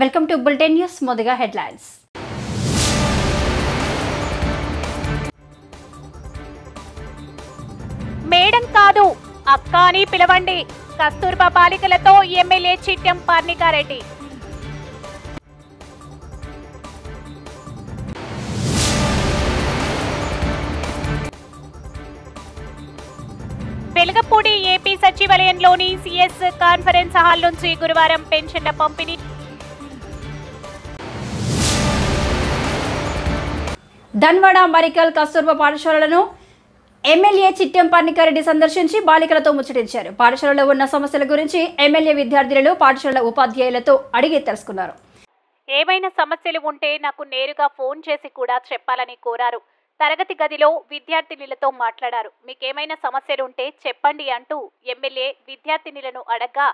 Welcome to bulletin news. మొదగా headlines. Madam కాదు అక్క అని పిలవండి. కస్తూర్బా బాలికలతో ఎమ్మెల్యే చిట్టెం పర్ణికారెడ్డి. వెలగపూడి ఏపీ సచివాలయంలోని సిఎస్ కాన్ఫరెన్స్ హాల్ నుంచి గురువారం పెన్షన్ల పంపిణీ. ధన్వాడ మరికల్ కస్తూర్బా పాఠశాలలను ఎమ్మెల్యే చిట్టెం పర్ణికారెడ్డి సందర్శించి బాలికలతో ముచ్చటించారు. పాఠశాలలో ఉన్న సమస్యల గురించి ఎమ్మెల్యే విద్యార్థులు పాఠశాల ఉపాధ్యాయులతో అడిగి తెలుసుకున్నారు. ఏమైనా సమస్యలు ఉంటే నాకు నేరుగా ఫోన్ చేసి కూడా చెప్పాలని కోరారు. తరగతి గదిలో విద్యార్థినులతో మాట్లాడారు. మీకేమైనా సమస్యలుంటే చెప్పండి అంటూ ఎమ్మెల్యే విద్యార్థినులను అడగ్గా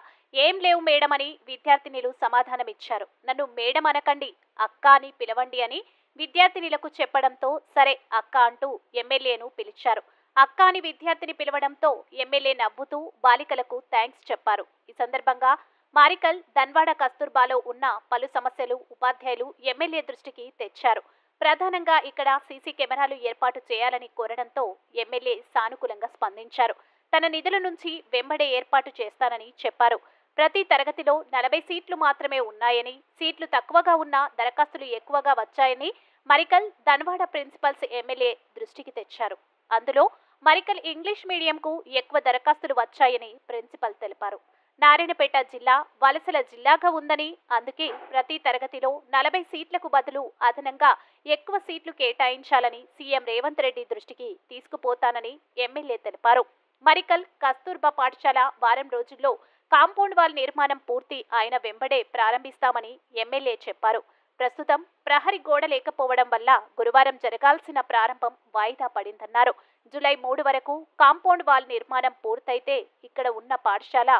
ఏం లేవు మేడం అని విద్యార్థినులు సమాధానమిచ్చారు. నన్ను మేడం అనకండి, అక్క అని పిలవండి అని విద్యార్థినులకు చెప్పడంతో సరే అక్క అంటూ ఎమ్మెల్యేను పిలిచారు. అక్క అని విద్యార్థిని పిలవడంతో ఎమ్మెల్యే నవ్వుతూ బాలికలకు థ్యాంక్స్ చెప్పారు. ఈ సందర్భంగా మారికల్ ధన్వాడ కస్తూర్బాలో ఉన్న పలు సమస్యలు ఉపాధ్యాయులు ఎమ్మెల్యే దృష్టికి తెచ్చారు. ప్రధానంగా ఇక్కడ సీసీ కెమెరాలు ఏర్పాటు చేయాలని కోరడంతో ఎమ్మెల్యే సానుకూలంగా స్పందించారు. తన నిధుల నుంచి వెంబడే ఏర్పాటు చేస్తానని చెప్పారు. ప్రతి తరగతిలో 40 సీట్లు మాత్రమే ఉన్నాయని, సీట్లు తక్కువగా ఉన్న దరఖాస్తులు ఎక్కువగా వచ్చాయని మరికల్ ధన్వాడ ప్రిన్సిపల్స్ ఎమ్మెల్యే దృష్టికి తెచ్చారు. అందులో మరికల్ ఇంగ్లీష్ మీడియంకు ఎక్కువ దరఖాస్తులు వచ్చాయని ప్రిన్సిపల్ తెలిపారు. నారాయణపేట జిల్లా వలసల జిల్లాగా ఉందని, అందుకే ప్రతి తరగతిలో 40 సీట్లకు బదులు అదనంగా ఎక్కువ సీట్లు కేటాయించాలని సీఎం రేవంత్ రెడ్డి దృష్టికి తీసుకుపోతానని ఎమ్మెల్యే తెలిపారు. మరికల్ కస్తూర్బా పాఠశాల వారం రోజుల్లో కాంపౌండ్ వాల్ నిర్మాణం పూర్తి ఆయన వెంబడే ప్రారంభిస్తామని ఎమ్మెల్యే చెప్పారు. ప్రస్తుతం ప్రహరీ గోడ లేకపోవడం వల్ల గురువారం జరగాల్సిన ప్రారంభం వాయిదా పడిందన్నారు. జూలై 3 వరకు కాంపౌండ్ వాల్ నిర్మాణం పూర్తయితే ఇక్కడ ఉన్న పాఠశాల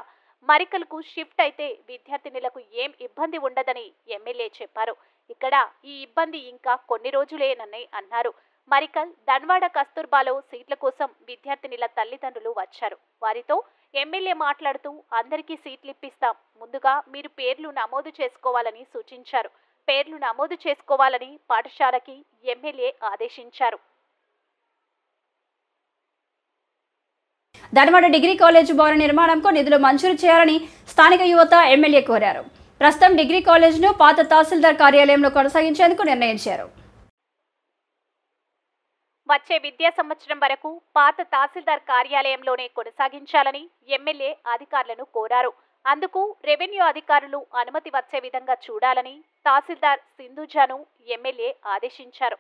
మరికల్కు షిఫ్ట్ అయితే విద్యార్థినులకు ఏం ఇబ్బంది ఉండదని ఎమ్మెల్యే చెప్పారు. ఇక్కడ ఈ ఇబ్బంది ఇంకా కొన్ని రోజులేనని అన్నారు. మరికల్ ధన్వాడ కస్తూర్బాలో సీట్ల కోసం విద్యార్థినుల తల్లిదండ్రులు వచ్చారు. వారితో ఎమ్మెల్యే మాట్లాడుతూ అందరికీ సీట్లు ఇప్పిస్తాం, ముందుగా మీరు పేర్లు నమోదు చేసుకోవాలని సూచించారు. పేర్లు నమోదు చేసుకోవాలని పాఠశాలకి ఎమ్మెల్యే ఆదేశించారు. ధన్వాడ డిగ్రీ కాలేజ్ భవన నిర్మాణంకు నిధులు మంజూరు చేయాలని స్థానిక యువత ఎమ్మెల్యే కోరారు. ప్రస్తుతం డిగ్రీ కాలేజ్ను పాత తహసీల్దార్ కార్యాలయంలో కొనసాగించేందుకు నిర్ణయించారు. వచ్చే విద్యా సంవత్సరం వరకు పాత తహసీల్దార్ కార్యాలయంలోనే కొనసాగించాలని ఎమ్మెల్యే అధికారులను కోరారు. అందుకు రెవెన్యూ అధికారులు అనుమతి వచ్చే విధంగా చూడాలని తహసీల్దార్ సింధుజాను ఎమ్మెల్యే ఆదేశించారు.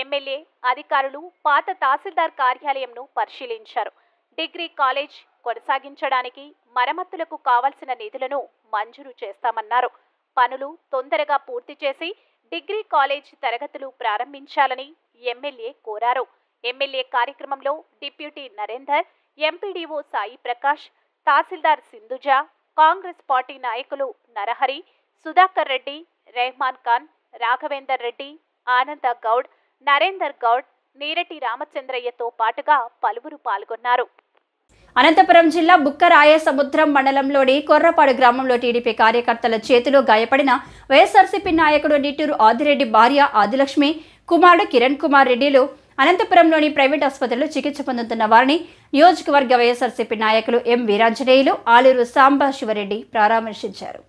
ఎమ్మెల్యే అధికారులు పాత తహసీల్దార్ కార్యాలయంను పరిశీలించారు. డిగ్రీ కాలేజ్ కొనసాగించడానికి మరమ్మతులకు కావలసిన నిధులను మంజూరు చేస్తామన్నారు. పనులు తొందరగా పూర్తి చేసి డిగ్రీ కాలేజ్ తరగతులు ప్రారంభించాలని ఎమ్మెల్యే కోరారు. ఎమ్మెల్యే కార్యక్రమంలో డిప్యూటీ నరేందర్, ఎంపీడీఓ సాయి ప్రకాష్, తహసీల్దార్ సింధుజా, కాంగ్రెస్ పార్టీ నాయకులు నరహరి, సుధాకర్ రెడ్డి, రెహమాన్ ఖాన్, రాఘవేందర్ రెడ్డి, ఆనంద గౌడ్, నరేందర్ గౌడ్, నీరటి రామచంద్రయ్యతో పాటుగా పలువురు పాల్గొన్నారు. అనంతపురం జిల్లా బుక్కరాయ సముద్రం మండలంలోని కొర్రపాడు గ్రామంలో టీడీపీ కార్యకర్తల చేతిలో గాయపడిన వైఎస్ఆర్సీపీ నాయకుడు నిట్టూరు ఆదిరెడ్డి భార్య ఆదిలక్ష్మి, కుమారుడు కిరణ్ కుమార్ రెడ్డిలు అనంతపురంలోని ప్రైవేట్ ఆసుపత్రిలో చికిత్స పొందుతున్న వారిని నియోజకవర్గ వైఎస్ఆర్సీపీ నాయకులు ఎం వీరాంజనేయులు, ఆలూరు సాంబశివరెడ్డి పరామర్శించారు.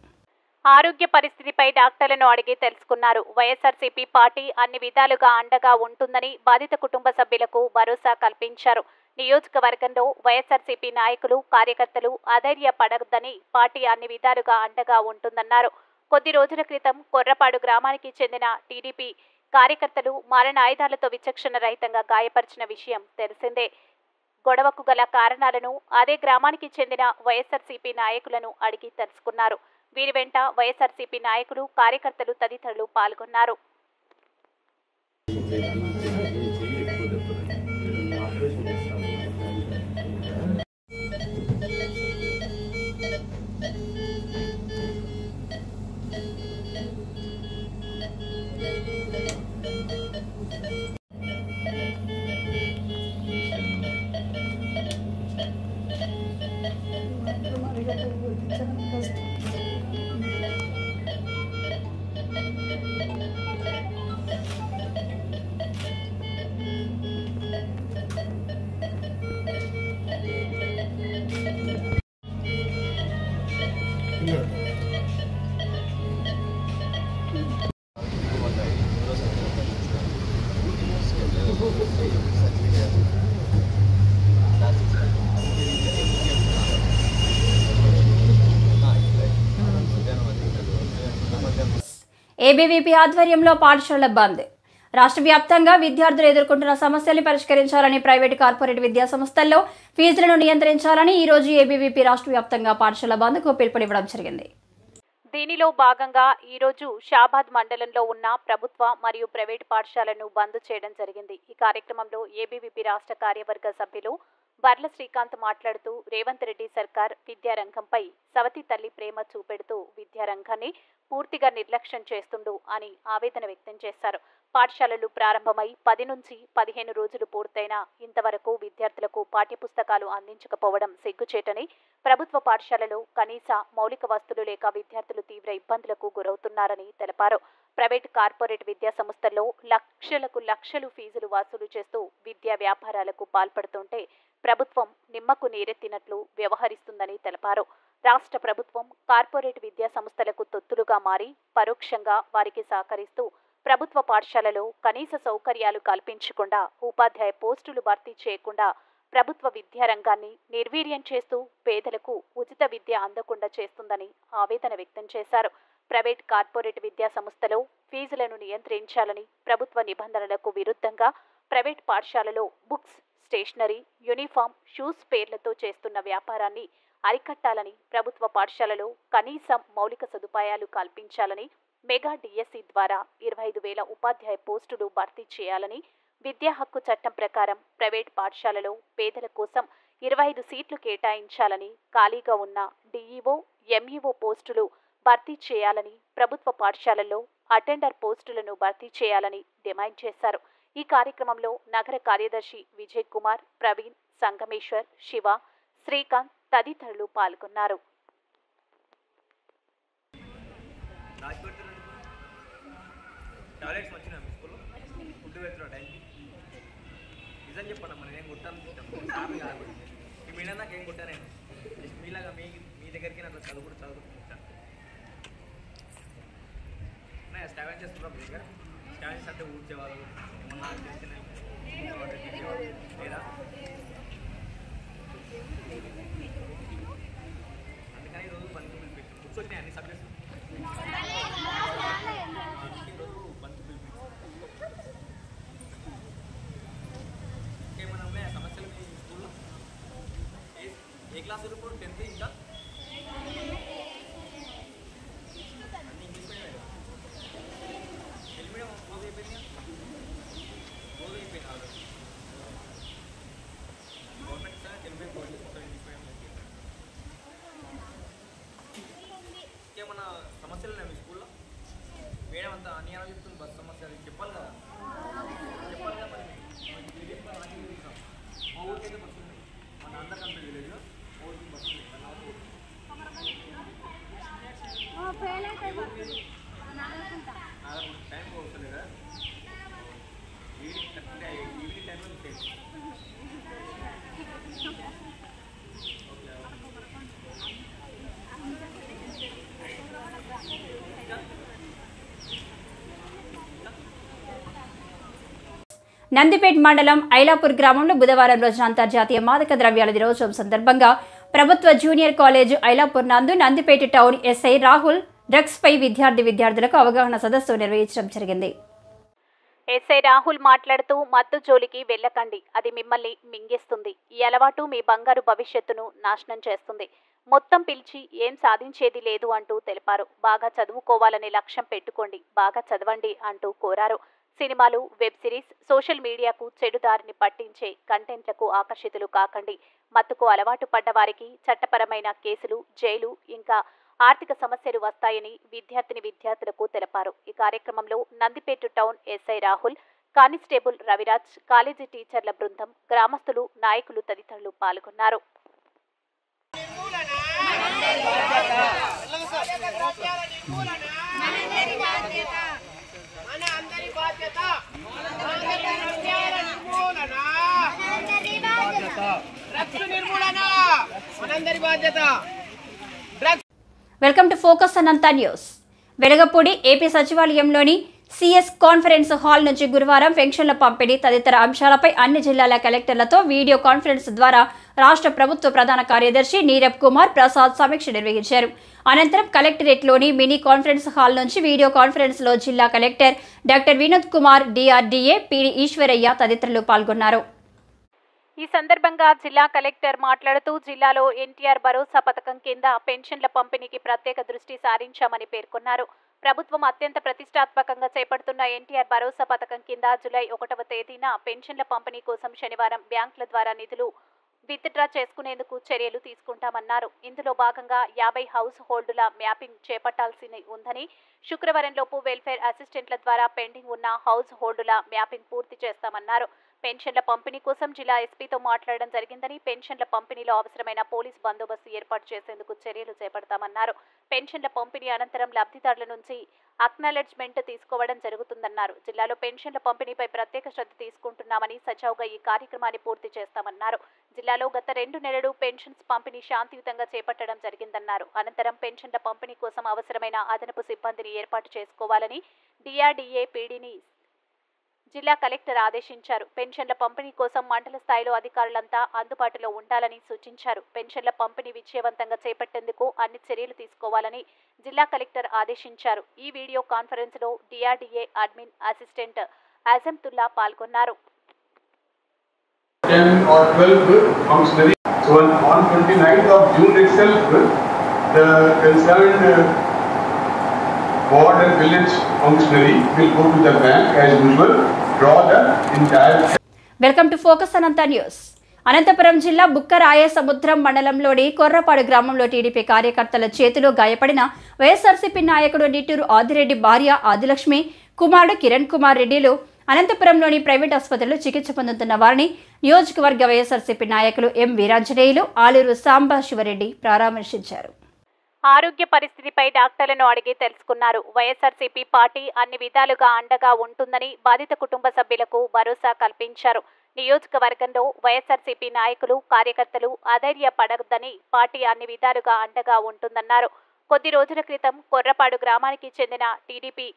ఆరోగ్య పరిస్థితిపై డాక్టర్లను అడిగి తెలుసుకున్నారు. వైఎస్ఆర్సీపీ పార్టీ అన్ని విధాలుగా అండగా ఉంటుందని బాధిత కుటుంబ సభ్యులకు భరోసా కల్పించారు. నియోజకవర్గంలో వైఎస్ఆర్సీపీ నాయకులు, కార్యకర్తలు అధైర్యపడొద్దని పార్టీ అన్ని విధాలుగా అండగా ఉంటుందన్నారు. కొద్ది రోజుల క్రితం కొర్రపాడు గ్రామానికి చెందిన టీడీపీ కార్యకర్తలు మారణాయుధాలతో విచక్షణ రహితంగా గాయపరిచిన విషయం తెలిసిందే. గొడవకు గల కారణాలను అదే గ్రామానికి చెందిన వైఎస్ఆర్సీపీ నాయకులను అడిగి తెలుసుకున్నారు. వీరి వెంట వైఎస్ఆర్సీపీ నాయకులు, కార్యకర్తలు తదితరులు పాల్గొన్నారు. ఏబీవీపీ ఆధ్వర్యంలో పాఠశాలల బంద్. రాష్ట్ర వ్యాప్తంగా విద్యార్థులు ఎదుర్కొంటున్న సమస్యల్ని పరిష్కరించాలని, ప్రైవేటు కార్పొరేట్ విద్యా సంస్థల్లో ఫీజులను నియంత్రించాలని ఈ రోజు ఏబీవీపీ రాష్ట్ర వ్యాప్తంగా పాఠశాల బంద్కు పిలుపునివ్వడం జరిగింది. దీనిలో భాగంగా ఈరోజు షాబాద్ మండలంలో ఉన్న ప్రభుత్వ మరియు ప్రైవేటు పాఠశాలను బంద్ చేయడం జరిగింది. ఈ కార్యక్రమంలో ఏబీవీపీ రాష్ట్ర కార్యవర్గ సభ్యులు బర్ల శ్రీకాంత్ మాట్లాడుతూ రేవంత్ రెడ్డి సర్కార్ విద్యారంగంపై సవతి తల్లి ప్రేమ చూపెడుతూ విద్యారంగాన్ని పూర్తిగా నిర్లక్ష్యం చేస్తుండు అని ఆవేదన వ్యక్తం చేశారు. పాఠశాలలు ప్రారంభమై 10 నుంచి 15 రోజులు పూర్తయినా ఇంతవరకు విద్యార్థులకు పాఠ్యపుస్తకాలు అందించకపోవడం సిగ్గుచేటని, ప్రభుత్వ పాఠశాలలో కనీస మౌలిక వస్తువులు లేక విద్యార్థులు తీవ్ర ఇబ్బందులకు గురవుతున్నారని తెలిపారు. ప్రైవేట్ కార్పొరేట్ విద్యా సంస్థల్లో లక్షలు ఫీజులు వసూలు చేస్తూ విద్యా వ్యాపారాలకు పాల్పడుతుంటే ప్రభుత్వం నిమ్మకు నీరెత్తినట్లు వ్యవహరిస్తుందని తెలిపారు. రాష్ట్ర ప్రభుత్వం కార్పొరేట్ విద్యా సంస్థలకు తొత్తులుగా మారి పరోక్షంగా వారికి సహకరిస్తూ ప్రభుత్వ పాఠశాలలో కనీస సౌకర్యాలు కల్పించకుండా, ఉపాధ్యాయ పోస్టులు భర్తీ చేయకుండా ప్రభుత్వ విద్యారంగాన్ని నిర్వీర్యం చేస్తూ పేదలకు ఉచిత విద్య అందకుండా చేస్తుందని ఆవేదన వ్యక్తం చేశారు. ప్రైవేట్ కార్పొరేట్ విద్యా సంస్థలో ఫీజులను నియంత్రించాలని, ప్రభుత్వ నిబంధనలకు విరుద్ధంగా ప్రైవేట్ పాఠశాలలో బుక్స్, స్టేషనరీ, యూనిఫామ్, షూస్ పేర్లతో చేస్తున్న వ్యాపారాన్ని అరికట్టాలని, ప్రభుత్వ పాఠశాలలో కనీసం మౌలిక సదుపాయాలు కల్పించాలని, మెగా డిఎస్సి ద్వారా 25,000 ఉపాధ్యాయ పోస్టులు భర్తీ చేయాలని, విద్యా హక్కు చట్టం ప్రకారం ప్రైవేట్ పాఠశాలలో పేదల కోసం 25 సీట్లు కేటాయించాలని, ఖాళీగా ఉన్న డిఈఓ, ఎంఈఓ పోస్టులు భర్తీ చేయాలని, ప్రభుత్వ పాఠశాలల్లో అటెండర్ పోస్టులను భర్తీ చేయాలని డిమాండ్ చేశారు. ఈ కార్యక్రమంలో నగర కార్యదర్శి విజయ్ కుమార్, ప్రవీణ్, సంగమేశ్వర్, శివ, శ్రీకాంత్ తదితరులు పాల్గొన్నారు. అంటే ఊడ్చేవాళ్ళు ఏమన్నా లేదా అందుకని ఈరోజు బంధు పిలిపించారు. బుక్స్ వచ్చినాయి అన్ని సబ్జెక్ట్స్ ఈరోజు బంధు పిలిపించారు. ఇంకేమైనా ఉన్నాయా సమస్యలు మీ స్కూల్లో? ఏ క్లాస్ ఇప్పుడు 10th ఇంకా అన్ని English medium Telugu medium close అయిపోయింది government sir Telugu medium close మొత్తం ఇంగ్లీష్ మీడియం. ఇంకేమన్నా సమస్యలు ఉన్నాయి మీ స్కూల్లో? మేడం అంతా అన్ని అలా చెప్తుంది బస్ సమస్య అది చెప్పాలి కదా మరి మా ఊరికైతే బస్సు ఉంది, మన అందరికీ అంత విలేజ్లో ఊరికి బస్సు ఉంది. టైం వస్తుంది కదా ఈవినింగ్ టైంలో మిస్టేక్. నందిపేట్ మండలం ఐలాపూర్ గ్రామంలో బుధవారం రోజున అంతర్జాతీయ మాదక ద్రవ్యాల దినోత్సవం సందర్భంగా ప్రభుత్వ జూనియర్ కాలేజ్ ఐలాపూర్ నందు Nandipet town SI Rahul drugs పై విద్యార్థులకు అవగాహన సదస్సు నిర్వహించడం జరిగింది. ఎస్ఐ రాహుల్ మాట్లాడుతూ మత్తు జోలికి వెళ్ళకండి, అది మిమ్మల్ని మింగేస్తుంది. ఈ అలవాటు మీ బంగారు భవిష్యత్తును నాశనం చేస్తుంది. మొత్తం పిలిచి ఏం సాధించేది లేదు అంటూ తెలిపారు. బాగా చదువుకోవాలనే లక్ష్యం పెట్టుకోండి, బాగా చదవండి అంటూ కోరారు. సినిమాలు, వెబ్ సిరీస్, సోషల్ మీడియాకు చెడుదారిని పట్టించే కంటెంట్లకు ఆకర్షితులు కాకండి. మత్తుకు అలవాటు పడ్డ వారికి చట్టపరమైన కేసులు, జైలు ఇంకా ఆర్థిక సమస్యలు వస్తాయని విద్యార్థులకు తెలిపారు. ఈ కార్యక్రమంలో Nandipet town SI Rahul, constable Raviraj, college టీచర్ల బృందం, గ్రామస్తులు, నాయకులు తదితరులు పాల్గొన్నారు. Welcome to focus Anantha news. Velagapudi AP సచివాలయంలోని సిఎస్ కాన్ఫరెన్స్ హాల్ నుంచి గురువారం పెన్షన్ల పంపిణీ తదితర అంశాలపై అన్ని జిల్లాల కలెక్టర్లతో వీడియో కాన్ఫరెన్స్ ద్వారా రాష్ట్ర ప్రభుత్వ ప్రధాన కార్యదర్శి నీరబ్ కుమార్ ప్రసాద్ సమీక్ష నిర్వహించారు. అనంతరం కలెక్టరేట్లోని మినీ కాన్ఫరెన్స్ హాల్ నుంచి వీడియో కాన్ఫరెన్స్లో జిల్లా collector doctor Vinod Kumar, DRDA PD Eswaraiah తదితరులు పాల్గొన్నారు. ఈ సందర్భంగా జిల్లా కలెక్టర్ మాట్లాడుతూ జిల్లాలో ఎన్టీఆర్ భరోసా పథకం కింద పెన్షన్ల పంపిణీకి ప్రత్యేక దృష్టి సారించామని పేర్కొన్నారు. ప్రభుత్వం అత్యంత ప్రతిష్టాత్మకంగా చేపడుతున్న ఎన్టీఆర్ భరోసా పథకం కింద జూలై 1వ తేదీన పెన్షన్ల పంపిణీ కోసం శనివారం బ్యాంకుల ద్వారా నిధులు విత్డ్రా చేసుకునేందుకు చర్యలు తీసుకుంటామన్నారు. ఇందులో భాగంగా 50 హౌస్ హోల్డుల మ్యాపింగ్ చేపట్టాల్సి ఉందని, శుక్రవారంలోపు వెల్ఫేర్ అసిస్టెంట్ల ద్వారా పెండింగ్ ఉన్న హౌస్ హోల్డుల మ్యాపింగ్ పూర్తి చేస్తామన్నారు. పెన్షన్ల పంపిణీ కోసం జిల్లా ఎస్పీతో మాట్లాడడం జరిగిందని, పెన్షన్ల పంపిణీలో అవసరమైన పోలీస్ బందోబస్తు ఏర్పాటు చేసేందుకు చర్యలు చేపడతామన్నారు. పెన్షన్ల పంపిణీ అనంతరం లబ్ధిదారుల నుంచి అక్నాలెడ్జ్మెంట్ తీసుకోవడం జరుగుతుందన్నారు. జిల్లాలో పెన్షన్ల పంపిణీపై ప్రత్యేక శ్రద్ధ తీసుకుంటున్నామని, సజావుగా ఈ కార్యక్రమాన్ని పూర్తి చేస్తామన్నారు. జిల్లాలో గత 2 నెలలు పెన్షన్స్ పంపిణీ శాంతియుతంగా చేపట్టడం జరిగిందన్నారు. అనంతరం పెన్షన్ల పంపిణీ కోసం అవసరమైన అదనపు సిబ్బందిని ఏర్పాటు చేసుకోవాలని డిఆర్డీఏ పీడీని జిల్లా కలెక్టర్ ఆదేశించారు. పెన్షన్ల పంపిణీ కోసం మండల స్థాయిలో అధికారులంతా అందుబాటులో ఉండాలని సూచించారు. పెన్షన్ల పంపిణీ విజయవంతంగా చేపట్టేందుకు అన్ని చర్యలు తీసుకోవాలని జిల్లా కలెక్టర్ ఆదేశించారు. ఈ వీడియో కాన్ఫరెన్స్ లో డిఆర్డీఏ అడ్మిన్ అసిస్టెంట్ అజంతుల్లా పాల్గొన్నారు. ward and village functionary will go to the bank as usual, draw the entire. Welcome to focus Anantha news. Anantapuram జిల్లా బుక్కరాయ సముద్రం మండలంలోని కొర్రపాడు గ్రామంలో టీడీపీ కార్యకర్తల చేతిలో గాయపడిన వైఎస్ఆర్సీపీ నాయకుడు నిట్టూరు ఆదిరెడ్డి భార్య ఆదిలక్ష్మి, కుమారుడు కిరణ్ కుమార్ రెడ్డిలు అనంతపురంలోని ప్రైవేట్ ఆసుపత్రిలో చికిత్స పొందుతున్న వారిని నియోజకవర్గ వైఎస్ఆర్సీపీ నాయకులు ఎం వీరాంజనేయులు, ఆలూరు సాంబశివరెడ్డి పరామర్శించారు. ఆరోగ్య పరిస్థితిపై డాక్టర్లను అడిగి తెలుసుకున్నారు. వైఎస్ఆర్సీపీ పార్టీ అన్ని విధాలుగా అండగా ఉంటుందని బాధిత కుటుంబ సభ్యులకు భరోసా కల్పించారు. నియోజకవర్గంలో వైఎస్ఆర్సీపీ నాయకులు, కార్యకర్తలు అధైర్యపడొద్దని పార్టీ అన్ని విధాలుగా అండగా ఉంటుందన్నారు. కొద్ది రోజుల క్రితం కొర్రపాడు గ్రామానికి చెందిన టీడీపీ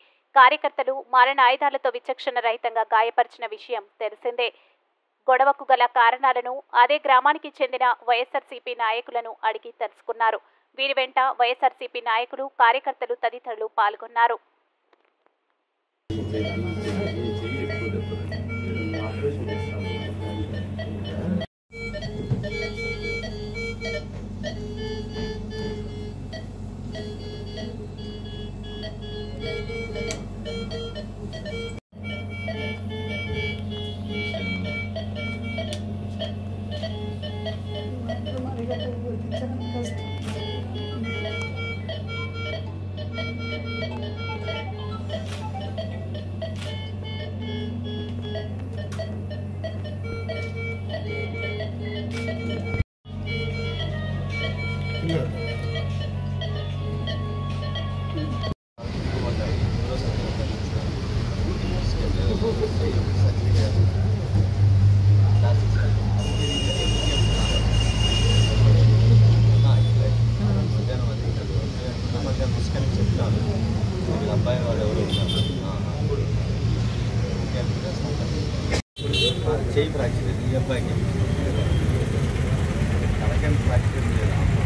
కార్యకర్తలు మారణాయుధాలతో విచక్షణ రహితంగా గాయపరిచిన విషయం తెలిసిందే. గొడవకు గల కారణాలను అదే గ్రామానికి చెందిన వైఎస్ఆర్సీపీ నాయకులను అడిగి తెలుసుకున్నారు. వీరి వెంట వైఎస్ఆర్సీపీ నాయకులు, కార్యకర్తలు తదితరులు పాల్గొన్నారు. అబ్బాయి వాళ్ళు ఎవరు చేయి ఫ్రాక్చర్ ఈ అబ్బాయికి తలకేం ఫ్రాక్చర్ లేదు.